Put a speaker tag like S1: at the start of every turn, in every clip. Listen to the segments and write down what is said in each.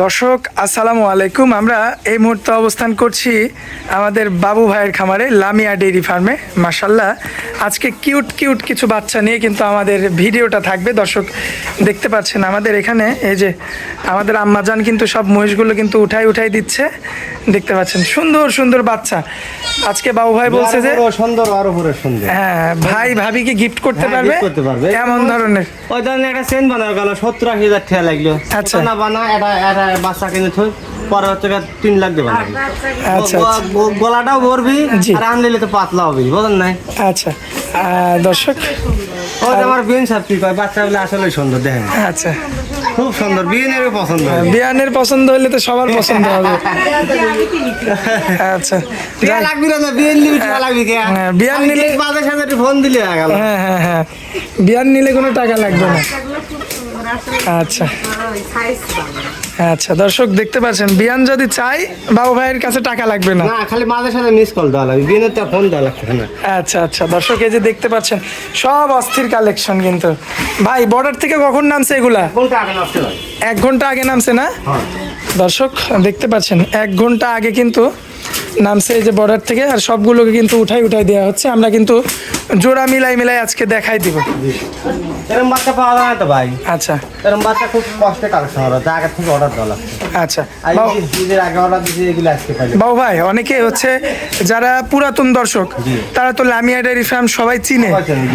S1: দর্শক আসসালামু আলাইকুম। আমরা এই মুহূর্তে অবস্থান করছি আমাদের বাবু ভাইয়ের খামারে লামিয়া ডেইরি ফার্মে। মাশাল্লাহ আজকে কিউট কিউট কিছু বাচ্চা নিয়ে কিন্তু আমাদের ভিডিওটা থাকবে। দর্শক দেখতে পাচ্ছেন আমাদের এখানে এই যে আমাদের আম্মাজান কিন্তু সব মহিষগুলো কিন্তু উঠাই দিচ্ছে। দেখতে পাচ্ছেন সুন্দর সুন্দর বাচ্চা। আজকে বাবু ভাই বলছে যে
S2: সুন্দর আরো পুরো সুন্দর।
S1: হ্যাঁ ভাই ভাবিকে গিফট করতে পারবে এমন ধরনের।
S2: ওই ধরনের একটা চেন বানানো গেল 70-80 টাকা লাগলো।
S1: আচ্ছা
S2: না বানা এটা বাচ্চা কিনে থই পরে হচ্ছে 3 লাখ দেব।
S1: আচ্ছা
S2: গলাটাও ভরবি আর আনলে তো পাতলা হবে, বুঝলেন না?
S1: আচ্ছা দর্শক
S2: ওই আমার বিন সাহেব কি কয় বাচ্চাগুলো আসলে সুন্দর দেখেন।
S1: আচ্ছা
S2: খুব সুন্দর, বিয়ানের পছন্দ।
S1: বিয়ানের পছন্দ হলে তো সবার পছন্দ হবে। আচ্ছা
S2: টিয়া লাগবি না, বিয়ান নিবি, টিয়া লাগবি কে?
S1: বিয়ান নিলে
S2: বাজার সাথে ফোন দিলে হয়ে গেল।
S1: হ্যাঁ বিয়ান নিলে কোনো টাকা লাগবে না। আচ্ছা আচ্ছা দর্শক দেখতে পাচ্ছেন বিয়ান যদি চাই বাবু ভাইয়ের কাছে টাকা লাগবে না,
S2: খালি মাঝে সাথে মিস কল দেওয়া লাগবে, বিয়ানের তো ফোন দেওয়া লাগবে না।
S1: আচ্ছা দর্শক এই যে দেখতে পাচ্ছেন সব অস্থির কালেকশন। কিন্তু ভাই বর্ডার থেকে কখন নামছে এগুলা? 1 ঘন্টা আগে নামছে না? দর্শক দেখতে পাচ্ছেন 1 ঘন্টা আগে কিন্তু নামছে এই যে বর্ডার থেকে। আর সবগুলোকে কিন্তু উঠাই দেওয়া হচ্ছে। আমরা কিন্তু জোড়া মিলাই আজকে দেখাই দিব।
S2: এরকম বাচ্চা পাওয়া যায় না তো ভাই।
S1: আচ্ছা
S2: এরকম বাচ্চা খুব কষ্টে কালেকশন হলো, আগে থেকে অর্ডার দেওয়া লাগছে।
S1: আচ্ছা
S2: আগে অর্ডার দিয়েছি, এগুলো আজকে পাইলে।
S1: বাবু ভাই অনেকে হচ্ছে যারা পুরাতন দর্শক তারা তো লামিয়া ডেইরি ফার্ম সবাই চিনে,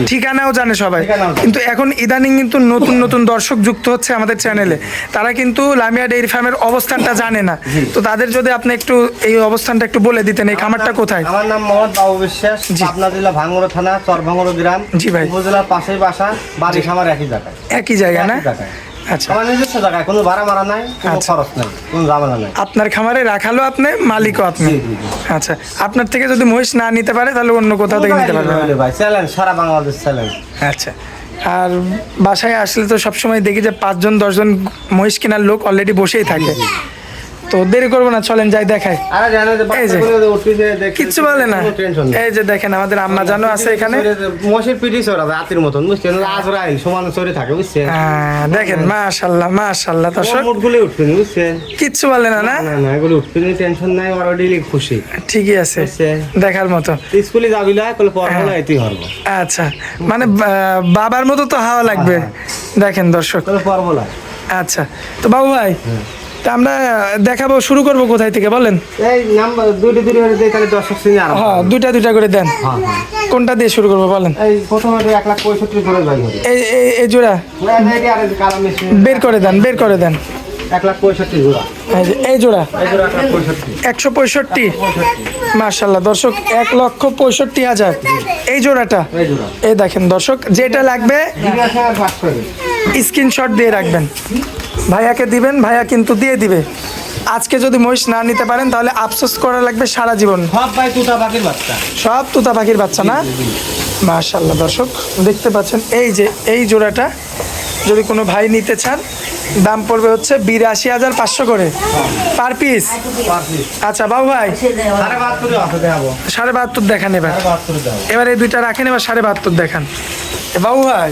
S1: ঠিকানাও জানে সবাই। কিন্তু এখন ইদানিং কিন্তু নতুন দর্শক যুক্ত হচ্ছে আমাদের চ্যানেলে, তারা কিন্তু লামিয়া ডেইরি ফার্মের অবস্থানটা জানে না। তো তাদের যদি আপনি একটু এই অবস্থানটা একটু বলে দিতেন, এই খামারটা কোথায়?
S2: আমার নাম মোহাম্মদ বাবু বিশ্বাস, পাবনা জেলা ভাঙ্গুড়া থানা চরভাঙ্গুড়া গ্রাম।
S1: জি ভাই।
S2: উপজেলার পাশেই বাসা, বাড়ি খামার একই জায়গায়
S1: না? আচ্ছা
S2: আমার নিজস্ব জায়গায়, কোনো ভাড়া মারা নাই, কোনো খরচ নাই, কোনো ঝামেলা নাই।
S1: আপনার খামারে রাখালো আপনি, মালিকও আপনি। আচ্ছা আপনার থেকে যদি মহিষ না নিতে পারে তাহলে অন্য কোথাও থেকে নিতে পারবে
S2: ভাই। চ্যালেঞ্জ, সারা বাংলাদেশ চ্যালেঞ্জ।
S1: আচ্ছা আর বাসায় আসলে তো সবসময় দেখি যে 5-10 মহিষ কেনার লোক অলরেডি বসেই থাকে। তো দেরি করবো না, চলেন যাই দেখাই। কিচ্ছু বলে না। এই যে দেখেন আমাদের আম্মা জানো আছে এখানে।
S2: মহিষের পিঠি চড়া হাতির মতন, বুঝছেন? আজরাই সমান চড়ে থাকে, বুঝছেন?
S1: দেখেন মাশাআল্লাহ দর্শক
S2: মুটগুলো উঠবে না, বুঝছেন?
S1: কিচ্ছু বলে না। না
S2: এগুলো উঠবে না, টেনশন নাই। ওরা ডেইলি খুশি।
S1: ঠিকই আছে, দেখার মতো।
S2: স্কুলে যাবি না, কল পড়াশোনা এতেই হরবো।
S1: আচ্ছা মানে বাবার মতো তো হাওয়া লাগবে। দেখেন দর্শক
S2: পড়বো।
S1: আচ্ছা তো বাবু ভাই তা আমরা দেখাবো, শুরু করবো কোথায় থেকে বলেন?
S2: এই নাম্বার দুইটা করে দেই, তাহলে দর্শক চিনি। আর
S1: হ্যাঁ দুইটা করে দেন। কোনটা দিয়ে শুরু করবো বলেন?
S2: এই প্রথমে 1,65,000 করে যাই হবে।
S1: এই জোড়া বের করে দেন
S2: 1,65,000 জোড়া।
S1: এই জোড়া
S2: 1,65,000।
S1: 165। মাশাআল্লাহ দর্শক 1,65,000 এই জোড়াটা। এই দেখেন দর্শক, যেটা লাগবে স্ক্রিনশট দিয়ে রাখবেন, ভাইয়াকে দিবেন, ভাইয়া কিন্তু দিয়ে দিবে। আজকে যদি মহিষ না নিতে পারেন তাহলে আফসোস করা লাগবে সারা জীবন। সব তুতা পাখির বাচ্চা না? মাশাআল্লাহ দর্শক দেখতে পাচ্ছেন এই যে এই জোড়াটা যদি কোনো ভাই নিতে চান দাম পড়বে হচ্ছে 82,500 করে পার পিস। আচ্ছা বাবু ভাই 72.5 দেখান এবার এই দুইটা রাখেন, এবার 72.5 দেখান বাবু ভাই।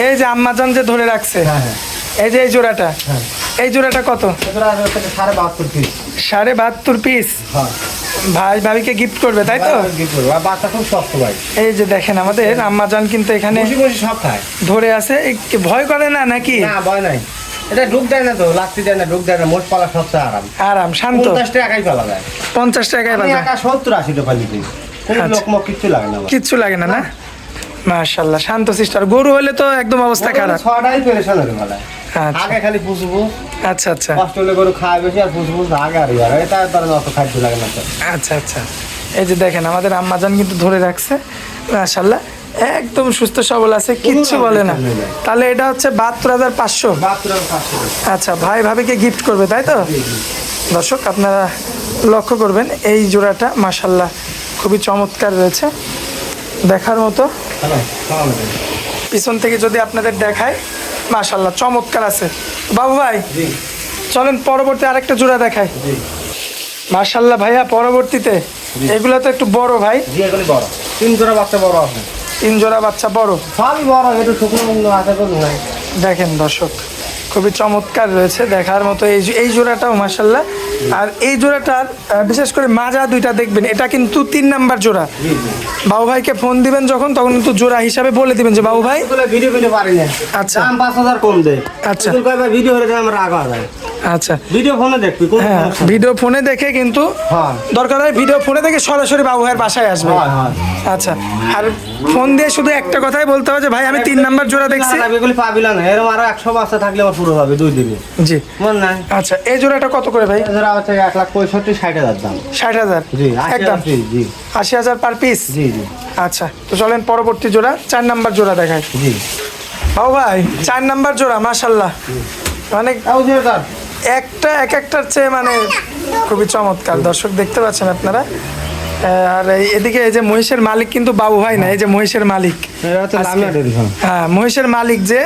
S1: এই যে আম্মাজান যে ধরে রাখছে, এই যে এই জোড়াটা কত? 72.5 পিস। ভাই ভাবিকে গিফট করবে তাই তো? এই যে দেখেন আমাদের আম্মাজান কিন্তু এখানে ধরে আছে। ভয় করে না নাকি?
S2: ভয় নাই, এটা ঢুক দেয় না তো, লাস্টি দেয় না, ঢুক দেয় না। মোট পালা সবচেয়ে
S1: আরাম শান্ত।
S2: 50 টাকায় পালা যায়।
S1: 50 টাকায় বাজার।
S2: 70-80 টাকা লিখি, কোনো লোকমক কিচ্ছু লাগে না।
S1: না মাশাআল্লাহ শান্ত সিস্টার। গরু হলে তো একদম অবস্থা খারাপ।
S2: ছড়াই পেরেশান হয়ে গেল। আগে খালি পুষবো।
S1: আচ্ছা
S2: কষ্ট হলে গরু খায় বেশি, আর পুষবো আগে আর এটা তার অত খাদ্য লাগে না।
S1: আচ্ছা এই যে দেখেন আমাদের আম্মাজান কিন্তু ধরে রাখছে মাশাআল্লাহ, একদম সুস্থ সবল আছে, কিচ্ছু বলে না। তাহলে এটা হচ্ছে 72,500। আচ্ছা ভাই ভাবিকে গিফট করবে তাই তো? দর্শক আপনারা লক্ষ্য করবেন এই জোড়াটা মাশাআল্লাহ খুবই চমৎকার রয়েছে, দেখার মতো। পিছন থেকে যদি আপনাদের দেখায় মাশাআল্লাহ চমৎকার আছে। বাবু ভাই চলেন পরবর্তী আরেকটা জোড়া দেখাই। মাশাআল্লাহ ভাইয়া পরবর্তীতে এগুলো তো একটু বড় ভাই।
S2: 3 জোড়া বাচ্চা বড় আছে।
S1: 3 জোড়া বাচ্চা বড়,
S2: সবই বড়, একটু শুকনো আছে।
S1: দেখেন দর্শক খুবই চমৎকার রয়েছে, দেখার মতো এই জোড়াটাও মাশাল্লাহ। আর এই জোড়াটার বিশেষ করে মাজা দুইটা দেখবেন, এটা কিন্তু 3 নাম্বার জোড়া। বাবু ভাইকে ফোন দিবেন যখন, তখন কিন্তু জোড়া হিসাবে বলে দিবেন যে বাবু ভাই
S2: ভিডিও ভিডিও পারি না।
S1: আচ্ছা।
S2: দাম 5000 কম দেয়।
S1: আচ্ছা।
S2: তুই কইবা ভিডিও হলে আমরা আগা যায়।
S1: আচ্ছা,
S2: ভিডিও ফোনে দেখবি কোন
S1: হ্যাঁ
S2: সমস্যা নেই।
S1: ভিডিও ফোনে দেখে কিন্তু
S2: হ্যাঁ।
S1: দরকার হয় ভিডিও ফোনে দেখে সরাসরি বাবু ভাইয়ের বাসায় আসবে।
S2: হয় হয়।
S1: আচ্ছা, আর ফোন দিয়ে শুধু একটা কথাই বলতে হবে যে ভাই আমি 3 নাম্বার জোড়া দেখছি।
S2: এগুলি পাবি না, এরকম আরো 100 বাচ্চা থাকলে আমার পুরো হবে 2 দিনে।
S1: জি।
S2: মন নাই।
S1: আচ্ছা, এই জোড়াটা কত করে ভাই?
S2: এজরা হচ্ছে 1,65,000 দাম।
S1: 60,000
S2: জি,
S1: একদম
S2: 80,000 জি
S1: 80,000 পার পিস।
S2: জি জি
S1: আচ্ছা, তো চলেন পরবর্তী জোড়া 4 নাম্বার জোড়া দেখায়।
S2: জি।
S1: বাবু ভাই 4 নাম্বার জোড়া মাশাল্লাহ, মানে
S2: তাও যে দাম
S1: একটা এক একটার চেয়ে মানে খুবই চমৎকার। দর্শক দেখতে পাচ্ছেন আপনারা। আর এদিকে এই যে মহিষের মালিক কিন্তু বাবু ভাই না, এই যে মহিষের মালিক।
S2: এটা হচ্ছে লামিয়া ডেরি ফার্ম।
S1: হ্যাঁ, মহিষের মালিক যে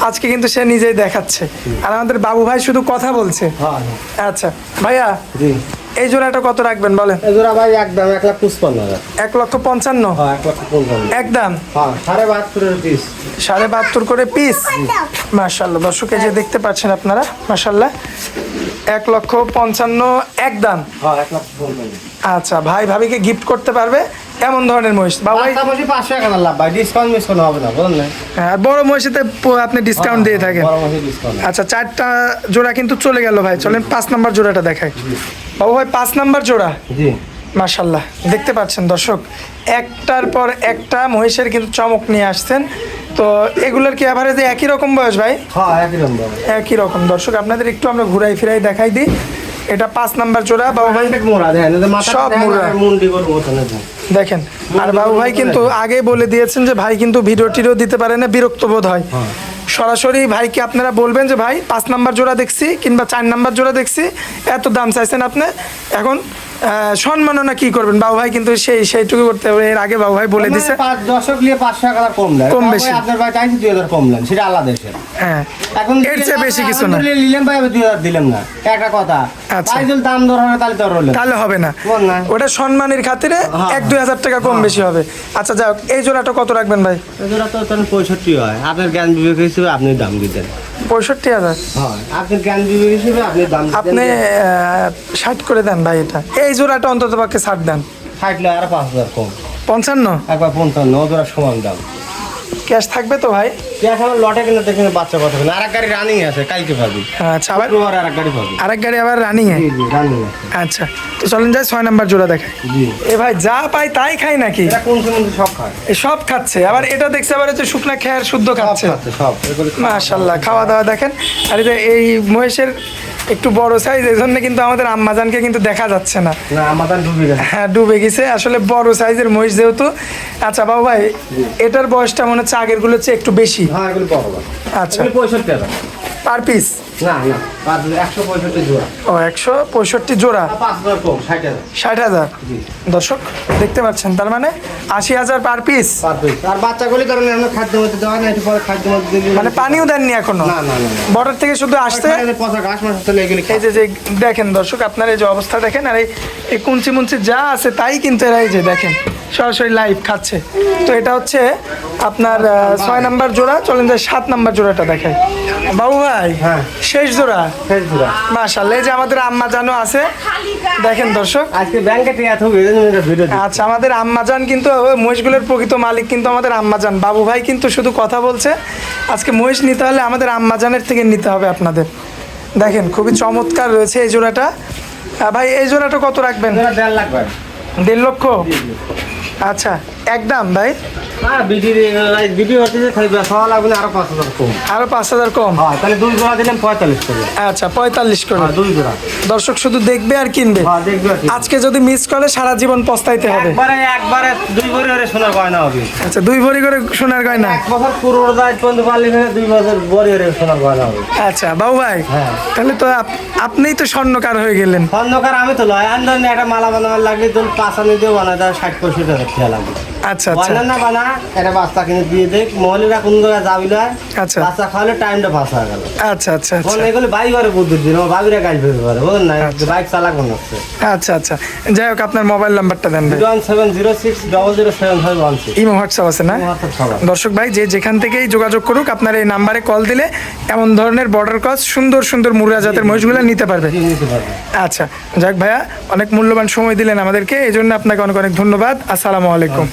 S1: আজকে কিন্তু সে নিজেই দেখাচ্ছে, আর আমাদের বাবু ভাই শুধু কথা বলছে।
S2: হ্যাঁ
S1: আচ্ছা ভাইয়া,
S2: জি।
S1: এই জোড়াটা কত রাখবেন বলেন?
S2: এজরা ভাই একদম 1,55,000।
S1: 1,55,000
S2: হ্যাঁ 1,55,000
S1: একদম।
S2: হ্যাঁ 72.5 পিস।
S1: 72.5 করে পিস। মাশাল্লাহ, দর্শক এই যে দেখতে পাচ্ছেন আপনারা মাশাল্লাহ, 1,55,000 একদম।
S2: হ্যাঁ 1,55,000।
S1: আচ্ছা, ভাই ভাবিকে গিফট করতে পারবে এমন ধরনের মহিষ বাবু ভাই।
S2: পাশাপাশি 500 টাকা লাভ ভাই, ডিসকাউন্ট মিস কোনো হবে না, বুঝলেন না?
S1: আর বড় মহিষেতে আপনি ডিসকাউন্ট দিয়ে থাকেন।
S2: বড় মাসে ডিসকাউন্ট।
S1: আচ্ছা, 4টা জোড়া কিন্তু চলে গেল ভাই, চলেন 5 নাম্বার জোড়াটা দেখাই। বাবু ভাই 5 নাম্বার জোড়া
S2: জি।
S1: মাশাল্লাহ, দেখতে পাচ্ছেন দর্শক, একটার পর একটা মহিষের কিন্তু চমক নিয়ে আসছেন। তো এগুলোর কি এভারেজে একই রকম বয়স ভাই?
S2: হ্যাঁ একই রকম।
S1: একই রকম। দর্শক আপনাদের একটু আমরা ঘুরাই ফিরাই দেখাই দিই। এটা 5 নাম্বার জোড়া বাবু ভাই,
S2: মোড়া দেখেন, এদের মাথা
S1: সব মোড়া।
S2: মুন্ডি করে মতনে দেন।
S1: দেখেন। আর বাবু ভাই কিন্তু আগে বলে দিয়েছেন যে ভাই কিন্তু ভিডিও টিডিও দিতে পারে না, বিরক্ত বোধ হয়। সরাসরি ভাইকে আপনারা বলবেন যে ভাই 5 নাম্বার জোড়া দেখছি কিংবা 4 নাম্বার জোড়া দেখছি, এত দাম চাইছেন আপনি, এখন সম্মাননা কি করবেন? বাবু ভাই কিন্তু সেইটুকু করতে হবে। এর আগে বাবু ভাই বলে দিছে
S2: দর্শক নিয়ে 500 টাকা কম দেয়,
S1: কম বেশি।
S2: আপনার ভাই চাইছি 2000 কম দেন, সেটা আলাদা দেশের।
S1: হ্যাঁ,
S2: এখন
S1: এর চেয়ে বেশি কিছু না।
S2: নিলাম ভাই 2000 দিলাম না, একটা কথা।
S1: আচ্ছা।
S2: ভাই যদি দাম দর হয় তাহলে তো রইল,
S1: তাহলে হবে না,
S2: বল না।
S1: ওটা সম্মানের খাতিরে 1-2 হাজার টাকা কম বেশি হবে। আচ্ছা যাই হোক, এই জোড়াটা কত রাখবেন ভাই?
S2: এজোড়া তো তখন 65 হয়, আপনার জ্ঞান বিবেক হিসেবে আপনি দাম দিতেন।
S1: 65,000
S2: হ্যাঁ আপনার জ্ঞান বিবেক হিসেবে আপনি দাম দিতেন।
S1: আপনি 60 করে দেন ভাই, এটা এই জোড়াটা অন্তত পক্ষে 60 দেন।
S2: 60 আর 5000 কম,
S1: 55
S2: একবার 55 ওদের সমান দাম।
S1: ক্যাশ থাকবে তো ভাই?
S2: পেঁয়াজ আমার লটে কিনে দেখেন বাচ্চা কথা কিনা, আর এক গাড়ি রানিং আছে, কালকে পাবি।
S1: আচ্ছা, আবার
S2: শুক্রবার আর এক গাড়ি পাবি।
S1: আরেক গাড়ি আবার রানিং এ?
S2: জি জি রানিং আছে।
S1: আচ্ছা, তো চলেন যাই 6 নাম্বার জোড়া দেখাই।
S2: জি।
S1: এ ভাই যা পাই তাই খাই নাকি?
S2: এটা কোন সময় সব খায়,
S1: এ সব খাচ্ছে, আবার এটা দেখছে আবার হচ্ছে শুকনা খেয়ার শুদ্ধ
S2: সব
S1: খাচ্ছে।
S2: খাচ্ছে সব এগুলো।
S1: মাশাল্লাহ, খাওয়া দাওয়া দেখেন। আর এই মহিষের একটু বড় সাইজ, এই জন্য কিন্তু আমাদের আম্মাজানকে কিন্তু দেখা যাচ্ছে না।
S2: না আমাদের ডুবে গেছে।
S1: হ্যাঁ, ডুবে গেছে আসলে, বড় সাইজের মহিষ যেহেতু। আচ্ছা বাবু ভাই, এটার বয়সটা মনে হচ্ছে আগের গুলো চেয়ে একটু বেশি।
S2: হ্যাঁ এগুলো বড় বড়।
S1: আচ্ছা,
S2: এগুলো 65 টাকা।
S1: Per piece?
S2: না না 165 জোড়া।
S1: ও 165 জোড়া,
S2: 5000 কম, 60,000।
S1: 60,000।
S2: জি।
S1: দর্শক দেখতে পাচ্ছেন, তার মানে 80,000 পার পিস।
S2: Per piece. আর বাচ্চাগুলি কারণে আমরা খাদ্য মধ্যে দেওয়া না, একটু পরে খাদ্য মধ্যে দিলে।
S1: মানে পানিও দেননি এখনো?
S2: না না না।
S1: বর্ডার থেকে শুধু আসছে।
S2: পচা ঘাস মাছ চলে এগুলি
S1: এই যে দেখেন দর্শক, আপনার এই যে অবস্থা দেখেন, আর এই কুঞ্চি মুঞ্চি যা আছে তাই কিন্তু এরা এই যে দেখেন সরাসরি লাইভ খাচ্ছে। তো এটা হচ্ছে আপনার 6 নাম্বার জোড়া। চলেন যাই 7 নাম্বার জোড়াটা দেখাই। বাবু ভাই
S2: হ্যাঁ।
S1: শেষ জোড়া।
S2: শেষ জোড়া।
S1: মাশাআল্লাহ, এই যে আমাদের আম্মা জানও আছে, দেখেন দর্শক।
S2: আজকে ব্যাংকে টিয়া থাকবে, এই জন্য এটা ভিডিও দিই।
S1: আচ্ছা, আমাদের আম্মাজান কিন্তু মহিষগুলোর প্রকৃত মালিক কিন্তু আমাদের আম্মাজান। বাবু ভাই কিন্তু শুধু কথা বলছে। আজকে মহিষ নিতে হলে আমাদের আম্মাজানের থেকে নিতে হবে আপনাদের। দেখেন খুবই চমৎকার রয়েছে এই জোড়াটা। ভাই এই জোড়াটা কত রাখবেন?
S2: এটা 1.5 লাখ ভাই।
S1: 1.5 লক্ষ? আচ্ছা, একদম ভাই।
S2: হ্যাঁ ভিডিও হচ্ছে খালি বেচা লাগবে না, আরো 5000 কম।
S1: আরো 5,000 কম?
S2: হ্যাঁ তাহলে 2 জোড়া দিলাম 45 করে।
S1: আচ্ছা, 45 করে।
S2: হ্যাঁ 2 জোড়া।
S1: দর্শক শুধু দেখবে আর কিনবে।
S2: হ্যাঁ দেখবে আর কি।
S1: আজকে যদি মিস করে সারা জীবন পস্তাইতে হবে।
S2: একবারে 2 ভরি করে সোনার গয়না হবে।
S1: আচ্ছা, 2 ভরি করে সোনার গয়না?
S2: 1 বছর পুরো দায়িত্ব পর্যন্ত পারলে 2 বছর ভরি করে সোনার গয়না হবে।
S1: আচ্ছা বাবু ভাই,
S2: হ্যাঁ।
S1: তাহলে তো আপনিই তো স্বর্ণকার হয়ে গেলেন।
S2: স্বর্ণকার আমি তো লয়, আন্দোলনে একটা মালা বানাবার লাগলে তোর 5 আনি দিয়ে বানায় 60-65 টাকা খেয়া লাগবে।
S1: আচ্ছা আচ্ছা
S2: বয়না না বানা এটা বাচ্চা কিনে দিয়ে দেখ মহিলারা কোন জায়গায় যাবি না
S1: আচ্ছা
S2: বাচ্চা খাওয়ালে টাইমটা পাস হয়ে গেল
S1: আচ্ছা আচ্ছা
S2: ফোন
S1: আচ্ছা
S2: এগুলো বাইক করে বুদ্ধি দিন আমার বাবিরা গাইল ফেলতে পারে বুঝলেন না বাইক চালাক মনে হচ্ছে
S1: আচ্ছা আচ্ছা যাই হোক আপনার মোবাইল নাম্বারটা দেন ভাই
S2: 01706007516
S1: ইমো হোয়াটসঅ্যাপ আছে না দর্শক ভাই যে যেখান থেকেই যোগাযোগ করুক আপনার এই নাম্বারে কল দিলে এমন ধরনের বর্ডার ক্রস সুন্দর সুন্দর মুরা জাতের মহিষগুলো নিতে পারবে
S2: নিতে পারবে
S1: আচ্ছা যাক ভাইয়া অনেক মূল্যবান সময় দিলেন আমাদেরকে এই জন্য আপনাকে অনেক অনেক ধন্যবাদ আসসালামু আলাইকুম